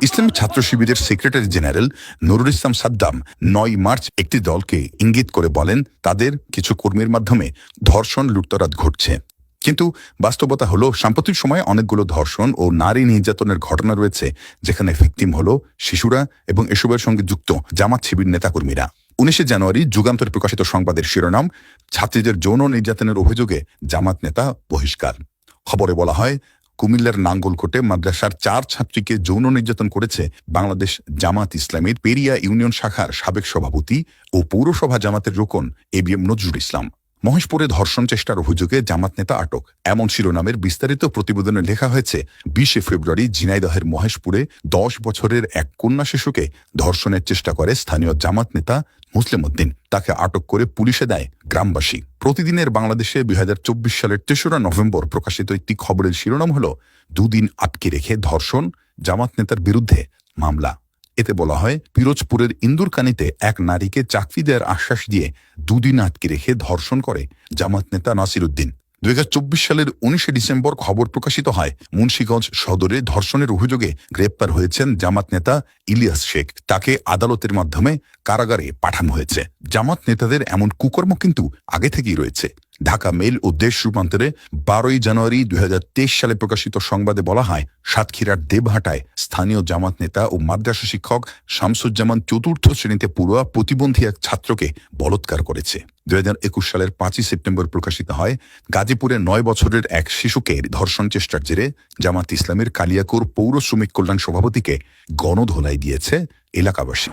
ইসলামী ছাত্র শিবিরের secretary general Nurul Islam Saddam ৯ March একটি দলকে ইঙ্গিত করে বলেন তাদের কিছু কর্মীর মাধ্যমে ধর্ষণ লুটতরাজ ঘটছে। কিন্তু বাস্তবতা হলো সাম্প্রতিক সময়ে অনেকগুলো ধর্ষণ ও নারী নির্যাতনের ঘটনা রয়েছে যেখানে ভিকটিম হলো শিশুরা এবং এসবের সঙ্গে যুক্ত জামাত শিবির নেতাকর্মীরা। ১৯ জানুয়ারি যুগান্তরে প্রকাশিত সংবাদের শিরোনাম, ছাত্রীদের যৌন নির্যাতনের অভিযোগে জামাত নেতা বহিষ্কার। খবরে বলা হয়, কুমিল্লার নাঙ্গলকোটে মাদ্রাসার ৪ ছাত্রীকে যৌন নির্যাতন করেছে বাংলাদেশ জামাত ইসলামীর পেরিয়া ইউনিয়ন শাখার সাবেক সভাপতি ও পৌরসভা জামাতের রোকন এবিএম নজরুল ইসলাম। মহেশপুরে ধর্ষণ চেষ্টার অভিযোগে জামাত নেতা আটক, এমন শিরোনামের বিস্তারিত প্রতিবেদনে লেখা হয়েছে ২০ ফেব্রুয়ারি ঝিনাইদহের মহেশপুরে ১০ বছরের এক কন্যা শিশুকে ধর্ষণের চেষ্টা করে স্থানীয় জামাত নেতা মুসলিম উদ্দিন। তাকে আটক করে পুলিশে দেয় গ্রামবাসী। প্রতিদিনের বাংলাদেশে ২০২৪ সালের ৩রা নভেম্বর প্রকাশিত একটি খবরের শিরোনাম হল, দুদিন আটকে রেখে ধর্ষণ, জামাত নেতার বিরুদ্ধে মামলা। এতে বলা হয়, পিরোজপুরের ইন্দুরকানীতে এক নারীকে চাকরি দেওয়ার আশ্বাস দিয়ে দুদিন আটকে রেখে ধর্ষণ করে জামাত নেতা নাসির উদ্দিন। ২০২৪ সালের ১৯ ডিসেম্বর খবর প্রকাশিত হয়, মুন্সিগঞ্জ সদরে ধর্ষণের অভিযোগে গ্রেপ্তার হয়েছেন জামাত নেতা ইলিয়াস শেখ। তাকে আদালতের মাধ্যমে কারাগারে পাঠানো হয়েছে। জামাত নেতাদের এমন কুকর্ম কিন্তু আগে থেকেই রয়েছে। ঢাকা মেইল ও দেশ রূপান্তরে ১২ জানুয়ারি ২০২৩ সালে প্রকাশিত সংবাদে বলা হয়, সাতক্ষীরার দেবহাটায় স্থানীয় জামাত নেতা ও মাদ্রাসা শিক্ষক শামসুজ্জামান ৪র্থ শ্রেণীতে পড়ুয়া প্রতিবন্ধী এক ছাত্রকে বলাৎকার করেছে। ২০২১ সালের ৫ই সেপ্টেম্বর প্রকাশিত হয়, গাজীপুরে ৯ বছরের এক শিশুকে ধর্ষণ চেষ্টার জেরে জামাত ইসলামের কালিয়াকৈর পৌর শ্রমিক কল্যাণ সভাপতিকে গণধোলাই দিয়েছে এলাকাবাসী।